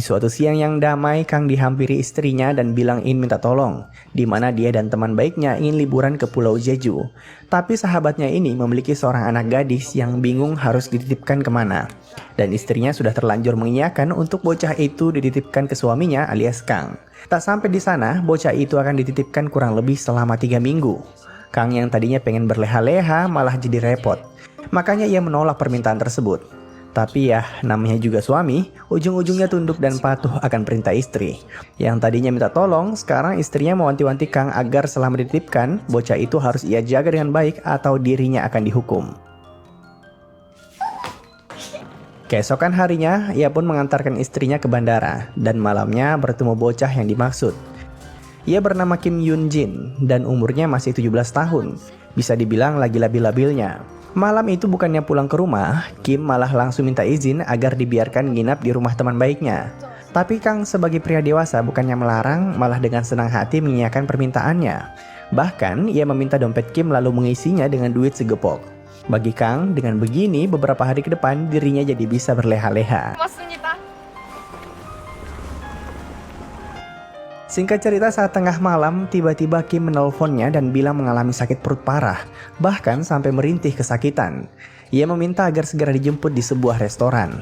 suatu siang yang damai, Kang dihampiri istrinya dan bilang ingin minta tolong, di mana dia dan teman baiknya ingin liburan ke Pulau Jeju. Tapi sahabatnya ini memiliki seorang anak gadis yang bingung harus dititipkan kemana. Dan istrinya sudah terlanjur mengiyakan untuk bocah itu dititipkan ke suaminya alias Kang. Tak sampai di sana, bocah itu akan dititipkan kurang lebih selama 3 minggu. Kang yang tadinya pengen berleha-leha malah jadi repot. Makanya ia menolak permintaan tersebut. Tapi ya, namanya juga suami, ujung-ujungnya tunduk dan patuh akan perintah istri. Yang tadinya minta tolong, sekarang istrinya mewanti-wanti Kang agar selama dititipkan, bocah itu harus ia jaga dengan baik atau dirinya akan dihukum. Keesokan harinya, ia pun mengantarkan istrinya ke bandara, dan malamnya bertemu bocah yang dimaksud. Ia bernama Kim Yoon Jin, dan umurnya masih 17 tahun, bisa dibilang lagi labil-labilnya. Malam itu bukannya pulang ke rumah, Kim malah langsung minta izin agar dibiarkan nginap di rumah teman baiknya. Tapi Kang sebagai pria dewasa bukannya melarang, malah dengan senang hati mengiyakan permintaannya. Bahkan ia meminta dompet Kim lalu mengisinya dengan duit segepok. Bagi Kang, dengan begini beberapa hari ke depan dirinya jadi bisa berleha-leha. Singkat cerita, saat tengah malam, tiba-tiba Kim menelponnya dan bilang mengalami sakit perut parah, bahkan sampai merintih kesakitan. Ia meminta agar segera dijemput di sebuah restoran.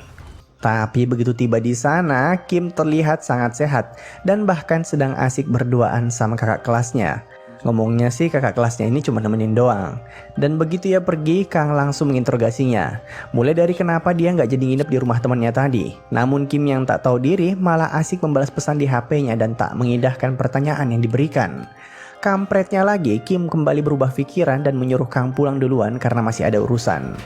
Tapi begitu tiba di sana, Kim terlihat sangat sehat dan bahkan sedang asik berduaan sama kakak kelasnya. Ngomongnya sih kakak kelasnya ini cuma nemenin doang. Dan begitu ia pergi, Kang langsung menginterogasinya. Mulai dari kenapa dia nggak jadi nginep di rumah temannya tadi. Namun Kim yang tak tahu diri malah asik membalas pesan di HP-nya dan tak mengindahkan pertanyaan yang diberikan. Kampretnya lagi, Kim kembali berubah pikiran dan menyuruh Kang pulang duluan karena masih ada urusan.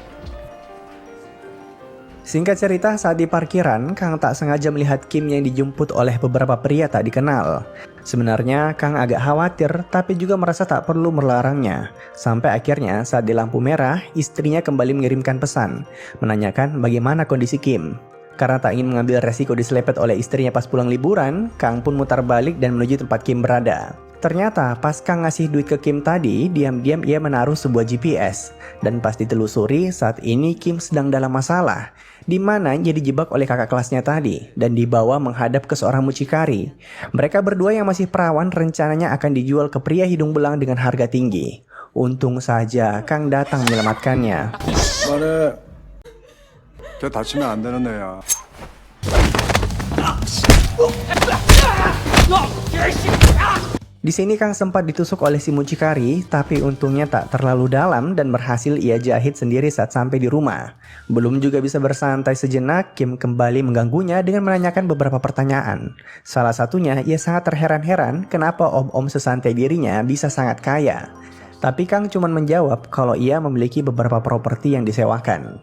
Singkat cerita, saat di parkiran, Kang tak sengaja melihat Kim yang dijemput oleh beberapa pria tak dikenal. Sebenarnya Kang agak khawatir, tapi juga merasa tak perlu melarangnya. Sampai akhirnya saat di lampu merah, istrinya kembali mengirimkan pesan, menanyakan bagaimana kondisi Kim. Karena tak ingin mengambil resiko diselepet oleh istrinya pas pulang liburan, Kang pun mutar balik dan menuju tempat Kim berada. Ternyata pas Kang ngasih duit ke Kim tadi, diam-diam ia menaruh sebuah GPS. Dan pas ditelusuri, saat ini Kim sedang dalam masalah, di mana ia dijebak oleh kakak kelasnya tadi dan dibawa menghadap ke seorang mucikari. Mereka berdua yang masih perawan rencananya akan dijual ke pria hidung belang dengan harga tinggi. Untung saja Kang datang menyelamatkannya. 걔 다치면 안 되는 애야. Di sini Kang sempat ditusuk oleh si mucikari, tapi untungnya tak terlalu dalam dan berhasil ia jahit sendiri saat sampai di rumah. Belum juga bisa bersantai sejenak, Kim kembali mengganggunya dengan menanyakan beberapa pertanyaan. Salah satunya, ia sangat terheran-heran kenapa om-om sesantai dirinya bisa sangat kaya. Tapi Kang cuma menjawab kalau ia memiliki beberapa properti yang disewakan.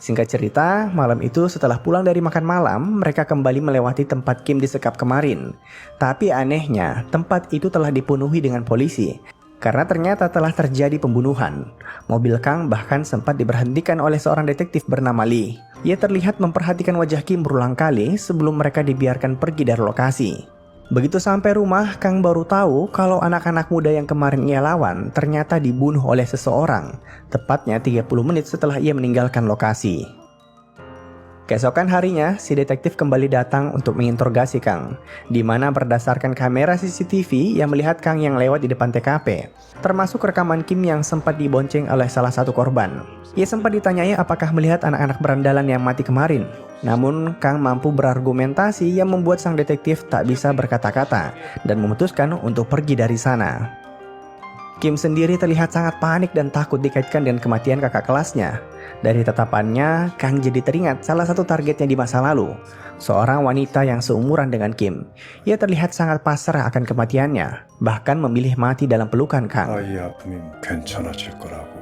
Singkat cerita, malam itu setelah pulang dari makan malam, mereka kembali melewati tempat Kim disekap kemarin. Tapi anehnya, tempat itu telah dipenuhi dengan polisi, karena ternyata telah terjadi pembunuhan. Mobil Kang bahkan sempat diberhentikan oleh seorang detektif bernama Lee. Ia terlihat memperhatikan wajah Kim berulang kali sebelum mereka dibiarkan pergi dari lokasi. Begitu sampai rumah, Kang baru tahu kalau anak-anak muda yang kemarin ia lawan ternyata dibunuh oleh seseorang, tepatnya 30 menit setelah ia meninggalkan lokasi. Keesokan harinya, si detektif kembali datang untuk menginterogasi Kang, di mana berdasarkan kamera CCTV yang melihat Kang yang lewat di depan TKP, termasuk rekaman Kim yang sempat dibonceng oleh salah satu korban. Ia sempat ditanyai apakah melihat anak-anak berandalan yang mati kemarin. Namun, Kang mampu berargumentasi yang membuat sang detektif tak bisa berkata-kata dan memutuskan untuk pergi dari sana. Kim sendiri terlihat sangat panik dan takut dikaitkan dengan kematian kakak kelasnya. Dari tatapannya, Kang jadi teringat salah satu targetnya di masa lalu, seorang wanita yang seumuran dengan Kim. Ia terlihat sangat pasrah akan kematiannya, bahkan memilih mati dalam pelukan Kang. 아이 아프면 괜찮아질 거라고.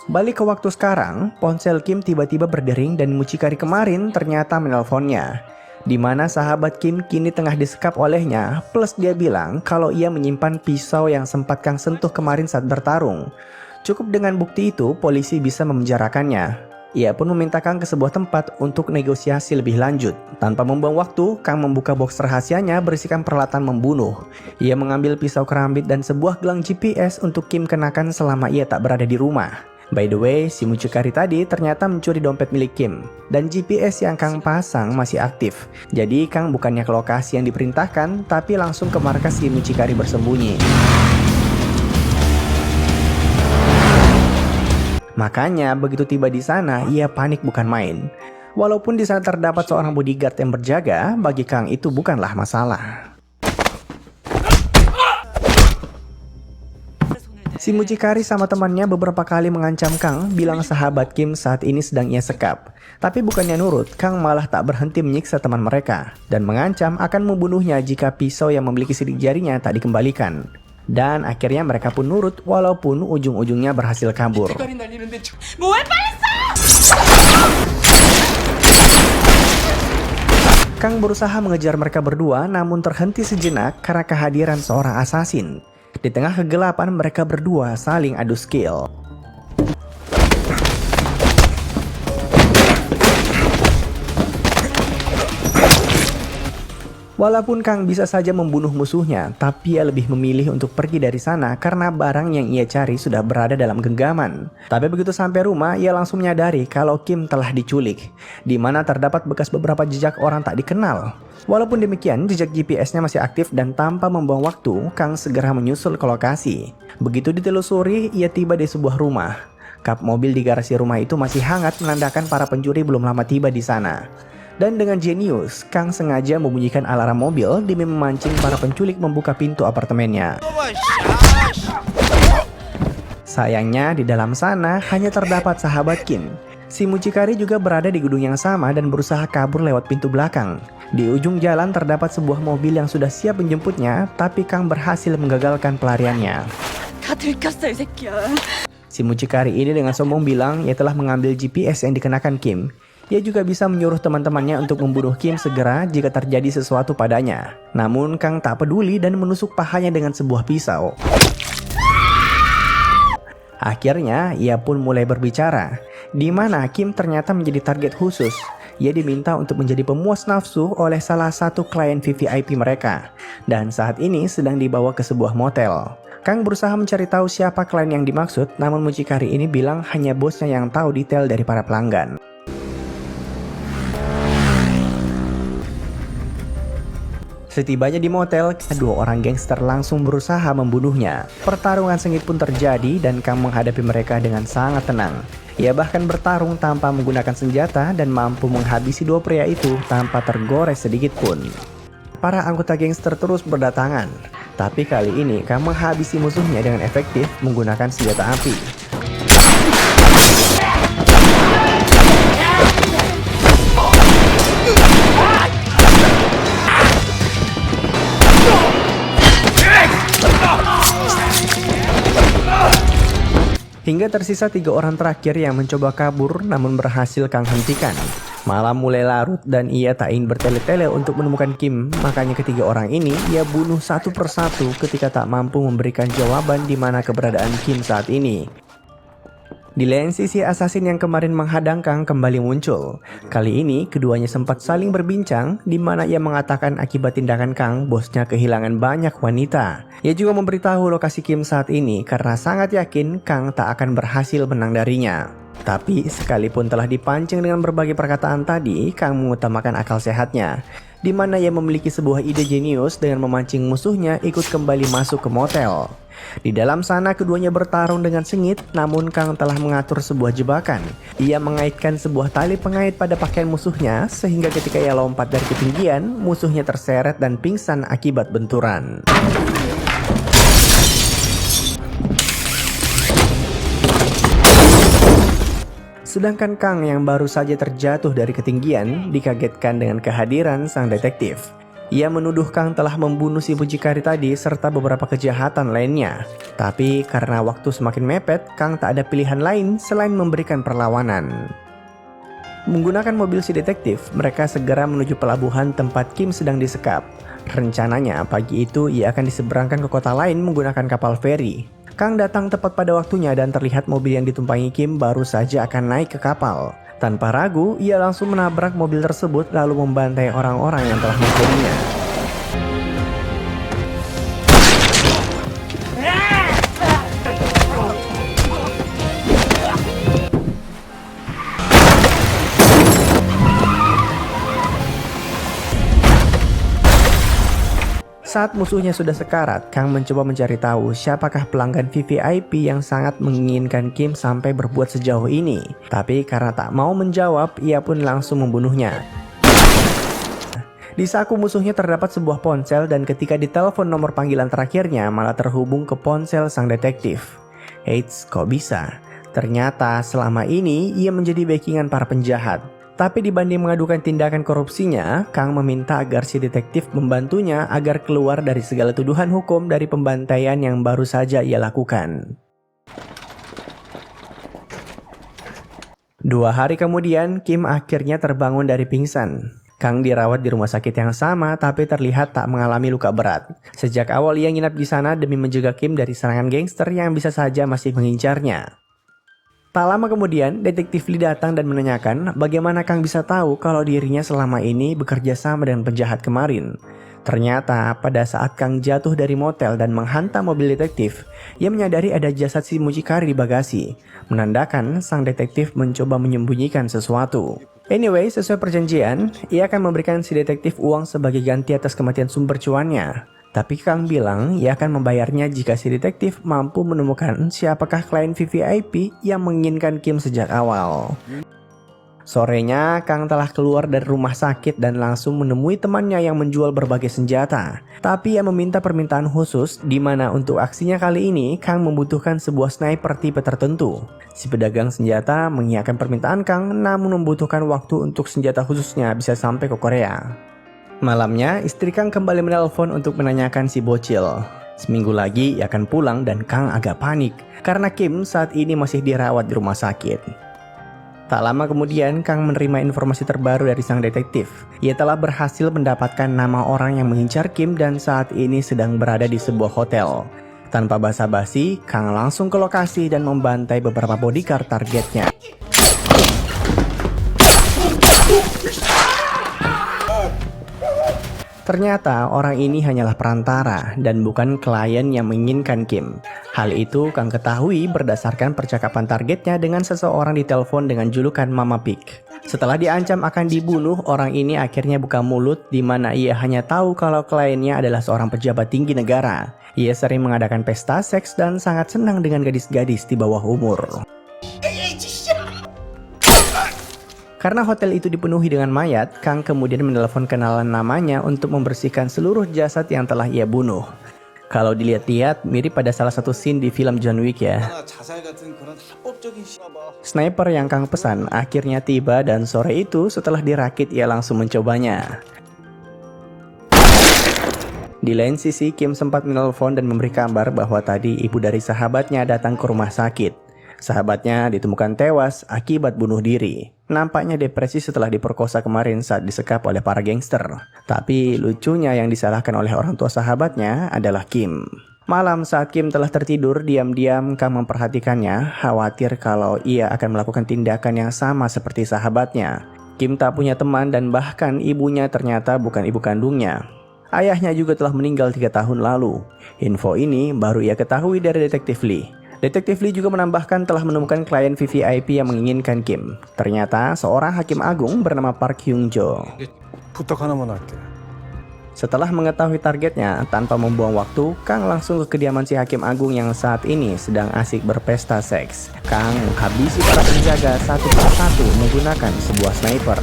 Balik ke waktu sekarang, ponsel Kim tiba-tiba berdering dan mucikari kemarin ternyata menelponnya. Di mana sahabat Kim kini tengah disekap olehnya, plus dia bilang kalau ia menyimpan pisau yang sempat Kang sentuh kemarin saat bertarung. Cukup dengan bukti itu, polisi bisa memenjarakannya. Ia pun meminta Kang ke sebuah tempat untuk negosiasi lebih lanjut. Tanpa membuang waktu, Kang membuka box rahasianya berisikan peralatan membunuh. Ia mengambil pisau kerambit dan sebuah gelang GPS untuk Kim kenakan selama ia tak berada di rumah. By the way, si mucikari tadi ternyata mencuri dompet milik Kim. Dan GPS yang Kang pasang masih aktif. Jadi Kang bukannya ke lokasi yang diperintahkan, tapi langsung ke markas si mucikari bersembunyi. Makanya begitu tiba di sana, ia panik bukan main. Walaupun di sana terdapat seorang bodyguard yang berjaga, bagi Kang itu bukanlah masalah. Si mucikari sama temannya beberapa kali mengancam Kang, bilang sahabat Kim saat ini sedang ia sekap. Tapi bukannya nurut, Kang malah tak berhenti menyiksa teman mereka dan mengancam akan membunuhnya jika pisau yang memiliki sidik jarinya tak dikembalikan. Dan akhirnya mereka pun nurut walaupun ujung-ujungnya berhasil kabur. Kang berusaha mengejar mereka berdua namun terhenti sejenak karena kehadiran seorang asasin. Di tengah kegelapan mereka berdua saling adu skill. Walaupun Kang bisa saja membunuh musuhnya, tapi ia lebih memilih untuk pergi dari sana karena barang yang ia cari sudah berada dalam genggaman. Tapi begitu sampai rumah, ia langsung menyadari kalau Kim telah diculik, di mana terdapat bekas beberapa jejak orang tak dikenal. Walaupun demikian, jejak GPS-nya masih aktif dan tanpa membuang waktu, Kang segera menyusul ke lokasi. Begitu ditelusuri, ia tiba di sebuah rumah. Kap mobil di garasi rumah itu masih hangat menandakan para pencuri belum lama tiba di sana. Dan dengan jenius, Kang sengaja membunyikan alarm mobil demi memancing para penculik membuka pintu apartemennya. Sayangnya di dalam sana hanya terdapat sahabat Kim. Si mucikari juga berada di gedung yang sama dan berusaha kabur lewat pintu belakang. Di ujung jalan terdapat sebuah mobil yang sudah siap menjemputnya, tapi Kang berhasil menggagalkan pelariannya. Si mucikari ini dengan sombong bilang ia telah mengambil GPS yang dikenakan Kim. Ia juga bisa menyuruh teman-temannya untuk membunuh Kim segera jika terjadi sesuatu padanya. Namun Kang tak peduli dan menusuk pahanya dengan sebuah pisau. Akhirnya ia pun mulai berbicara, di mana Kim ternyata menjadi target khusus. Ia diminta untuk menjadi pemuas nafsu oleh salah satu klien VVIP mereka, dan saat ini sedang dibawa ke sebuah motel. Kang berusaha mencari tahu siapa klien yang dimaksud, namun mucikari ini bilang hanya bosnya yang tahu detail dari para pelanggan. Setibanya di motel, kedua orang gangster langsung berusaha membunuhnya. Pertarungan sengit pun terjadi dan Kang menghadapi mereka dengan sangat tenang. Ia bahkan bertarung tanpa menggunakan senjata dan mampu menghabisi dua pria itu tanpa tergores sedikit pun. Para anggota gangster terus berdatangan, tapi kali ini Kang menghabisi musuhnya dengan efektif menggunakan senjata api. Hingga tersisa 3 orang terakhir yang mencoba kabur namun berhasil Kang hentikan. Malam mulai larut dan ia tak ingin bertele-tele untuk menemukan Kim. Makanya ketiga orang ini ia bunuh satu persatu ketika tak mampu memberikan jawaban di mana keberadaan Kim saat ini. Di lain sisi, asasin yang kemarin menghadang Kang kembali muncul. Kali ini keduanya sempat saling berbincang di mana ia mengatakan akibat tindakan Kang, bosnya kehilangan banyak wanita. Ia juga memberitahu lokasi Kim saat ini karena sangat yakin Kang tak akan berhasil menang darinya. Tapi sekalipun telah dipancing dengan berbagai perkataan tadi, Kang mengutamakan akal sehatnya, di mana ia memiliki sebuah ide jenius dengan memancing musuhnya ikut kembali masuk ke motel. Di dalam sana keduanya bertarung dengan sengit, namun Kang telah mengatur sebuah jebakan. Ia mengaitkan sebuah tali pengait pada pakaian musuhnya sehingga ketika ia lompat dari ketinggian, musuhnya terseret dan pingsan akibat benturan. Sedangkan Kang yang baru saja terjatuh dari ketinggian dikagetkan dengan kehadiran sang detektif. Ia menuduh Kang telah membunuh si mucikari tadi serta beberapa kejahatan lainnya. Tapi karena waktu semakin mepet, Kang tak ada pilihan lain selain memberikan perlawanan. Menggunakan mobil si detektif, mereka segera menuju pelabuhan tempat Kim sedang disekap. Rencananya pagi itu ia akan diseberangkan ke kota lain menggunakan kapal feri. Kang datang tepat pada waktunya dan terlihat mobil yang ditumpangi Kim baru saja akan naik ke kapal. Tanpa ragu, ia langsung menabrak mobil tersebut lalu membantai orang-orang yang telah mencurinya. Saat musuhnya sudah sekarat, Kang mencoba mencari tahu siapakah pelanggan VVIP yang sangat menginginkan Kim sampai berbuat sejauh ini. Tapi karena tak mau menjawab, ia pun langsung membunuhnya. Di saku musuhnya terdapat sebuah ponsel dan ketika ditelepon nomor panggilan terakhirnya malah terhubung ke ponsel sang detektif. Eits, kok bisa? Ternyata selama ini ia menjadi backingan para penjahat. Tapi dibanding mengadukan tindakan korupsinya, Kang meminta agar si detektif membantunya agar keluar dari segala tuduhan hukum dari pembantaian yang baru saja ia lakukan. 2 hari kemudian, Kim akhirnya terbangun dari pingsan. Kang dirawat di rumah sakit yang sama tapi terlihat tak mengalami luka berat. Sejak awal ia nginap di sana demi mencegah Kim dari serangan gangster yang bisa saja masih mengincarnya. Tak lama kemudian, detektif Lee datang dan menanyakan bagaimana Kang bisa tahu kalau dirinya selama ini bekerja sama dengan penjahat kemarin. Ternyata pada saat Kang jatuh dari motel dan menghantam mobil detektif, ia menyadari ada jasad si mucikari di bagasi, menandakan sang detektif mencoba menyembunyikan sesuatu. Anyway, sesuai perjanjian, ia akan memberikan si detektif uang sebagai ganti atas kematian sumber cuannya. Tapi Kang bilang ia akan membayarnya jika si detektif mampu menemukan siapakah klien VVIP yang menginginkan Kim sejak awal. Sorenya, Kang telah keluar dari rumah sakit dan langsung menemui temannya yang menjual berbagai senjata. Tapi ia meminta permintaan khusus di mana untuk aksinya kali ini Kang membutuhkan sebuah sniper tipe tertentu. Si pedagang senjata mengiyakan permintaan Kang namun membutuhkan waktu untuk senjata khususnya bisa sampai ke Korea. Malamnya, istri Kang kembali menelpon untuk menanyakan si bocil. Seminggu lagi ia akan pulang dan Kang agak panik karena Kim saat ini masih dirawat di rumah sakit. Tak lama kemudian, Kang menerima informasi terbaru dari sang detektif. Ia telah berhasil mendapatkan nama orang yang mengincar Kim dan saat ini sedang berada di sebuah hotel. Tanpa basa-basi, Kang langsung ke lokasi dan membantai beberapa bodyguard targetnya. Ternyata orang ini hanyalah perantara dan bukan klien yang menginginkan Kim. Hal itu Kang ketahui berdasarkan percakapan targetnya dengan seseorang di telepon dengan julukan Mama Pig. Setelah diancam akan dibunuh, orang ini akhirnya buka mulut di mana ia hanya tahu kalau kliennya adalah seorang pejabat tinggi negara. Ia sering mengadakan pesta seks dan sangat senang dengan gadis-gadis di bawah umur. Karena hotel itu dipenuhi dengan mayat, Kang kemudian menelpon kenalan namanya untuk membersihkan seluruh jasad yang telah ia bunuh. Kalau dilihat-lihat, mirip pada salah satu scene di film John Wick ya. Sniper yang Kang pesan akhirnya tiba dan sore itu setelah dirakit ia langsung mencobanya. Di lain sisi, Kim sempat menelpon dan memberi kabar bahwa tadi ibu dari sahabatnya datang ke rumah sakit. Sahabatnya ditemukan tewas akibat bunuh diri. Nampaknya depresi setelah diperkosa kemarin saat disekap oleh para gangster. Tapi lucunya yang disalahkan oleh orang tua sahabatnya adalah Kim. Malam saat Kim telah tertidur, diam-diam Kang memperhatikannya, khawatir kalau ia akan melakukan tindakan yang sama seperti sahabatnya. Kim tak punya teman dan bahkan ibunya ternyata bukan ibu kandungnya. Ayahnya juga telah meninggal 3 tahun lalu. Info ini baru ia ketahui dari detektif Lee. Detektif Lee juga menambahkan telah menemukan klien VVIP yang menginginkan Kim. Ternyata seorang hakim agung bernama Park Hyung Jo. Setelah mengetahui targetnya, tanpa membuang waktu, Kang langsung ke kediaman si hakim agung yang saat ini sedang asik berpesta seks. Kang menghabisi para penjaga satu persatu menggunakan sebuah sniper.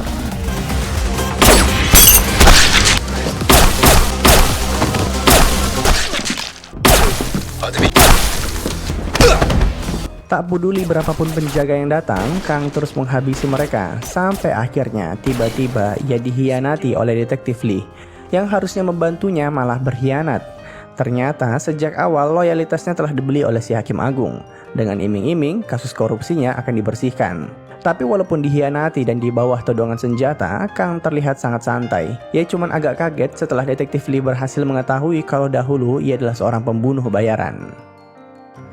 Tak peduli berapapun penjaga yang datang, Kang terus menghabisi mereka. Sampai akhirnya tiba-tiba ia dihianati oleh detektif Lee, yang harusnya membantunya malah berkhianat. Ternyata sejak awal loyalitasnya telah dibeli oleh si hakim agung. Dengan iming-iming kasus korupsinya akan dibersihkan. Tapi walaupun dihianati dan di bawah todongan senjata, Kang terlihat sangat santai. Ia cuma agak kaget setelah detektif Lee berhasil mengetahui kalau dahulu ia adalah seorang pembunuh bayaran.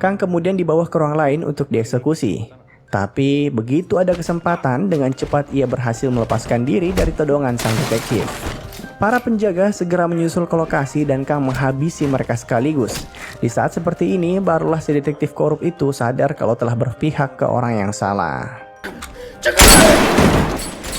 Kang kemudian dibawa ke ruang lain untuk dieksekusi. Tapi begitu ada kesempatan, dengan cepat ia berhasil melepaskan diri dari todongan sang detektif. Para penjaga segera menyusul ke lokasi dan Kang menghabisi mereka sekaligus. Di saat seperti ini, barulah si detektif korup itu sadar kalau telah berpihak ke orang yang salah.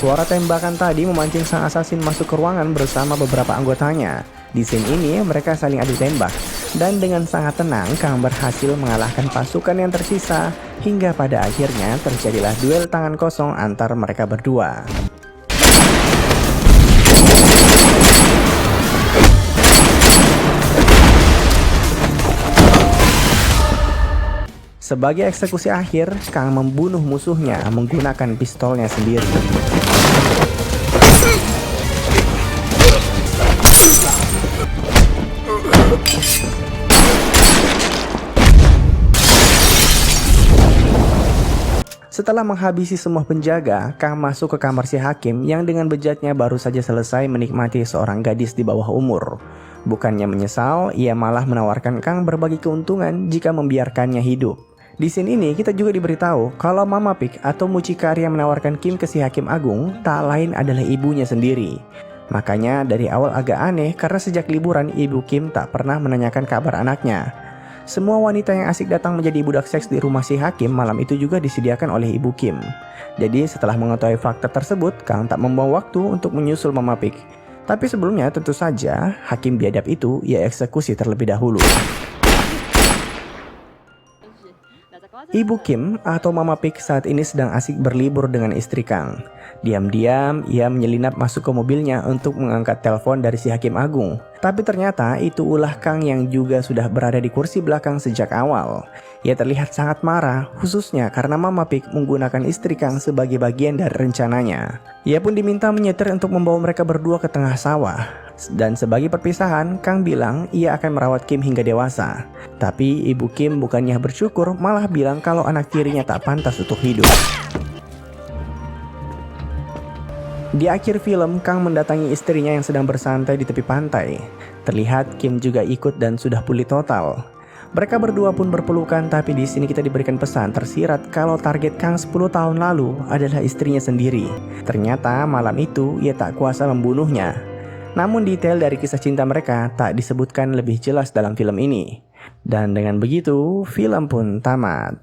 Suara tembakan tadi memancing sang asasin masuk ke ruangan bersama beberapa anggotanya. Di scene ini mereka saling adu tembak, dan dengan sangat tenang Kang berhasil mengalahkan pasukan yang tersisa hingga pada akhirnya terjadilah duel tangan kosong antar mereka berdua. Sebagai eksekusi akhir, Kang membunuh musuhnya menggunakan pistolnya sendiri. Setelah menghabisi semua penjaga, Kang masuk ke kamar si hakim yang dengan bejatnya baru saja selesai menikmati seorang gadis di bawah umur. Bukannya menyesal, ia malah menawarkan Kang berbagi keuntungan jika membiarkannya hidup. Di scene ini kita juga diberitahu kalau Mama Pig atau mucikari yang menawarkan Kim ke si hakim agung tak lain adalah ibunya sendiri. Makanya dari awal agak aneh karena sejak liburan ibu Kim tak pernah menanyakan kabar anaknya. Semua wanita yang asik datang menjadi budak seks di rumah si hakim malam itu juga disediakan oleh ibu Kim. Jadi setelah mengetahui fakta tersebut, Kang tak membuang waktu untuk menyusul Mama Pig. Tapi sebelumnya tentu saja hakim biadab itu ia eksekusi terlebih dahulu. Ibu Kim atau Mama Pig saat ini sedang asik berlibur dengan istri Kang. Diam-diam ia menyelinap masuk ke mobilnya untuk mengangkat telepon dari si hakim agung. Tapi ternyata itu ulah Kang yang juga sudah berada di kursi belakang sejak awal. Ia terlihat sangat marah, khususnya karena Mama Pig menggunakan istri Kang sebagai bagian dari rencananya. Ia pun diminta menyetir untuk membawa mereka berdua ke tengah sawah. Dan sebagai perpisahan, Kang bilang ia akan merawat Kim hingga dewasa. Tapi ibu Kim bukannya bersyukur, malah bilang kalau anak tirinya tak pantas untuk hidup. Di akhir film, Kang mendatangi istrinya yang sedang bersantai di tepi pantai. Terlihat Kim juga ikut dan sudah pulih total. Mereka berdua pun berpelukan, tapi di sini kita diberikan pesan tersirat kalau target Kang 10 tahun lalu adalah istrinya sendiri. Ternyata malam itu ia tak kuasa membunuhnya. Namun detail dari kisah cinta mereka tak disebutkan lebih jelas dalam film ini. Dan dengan begitu, film pun tamat.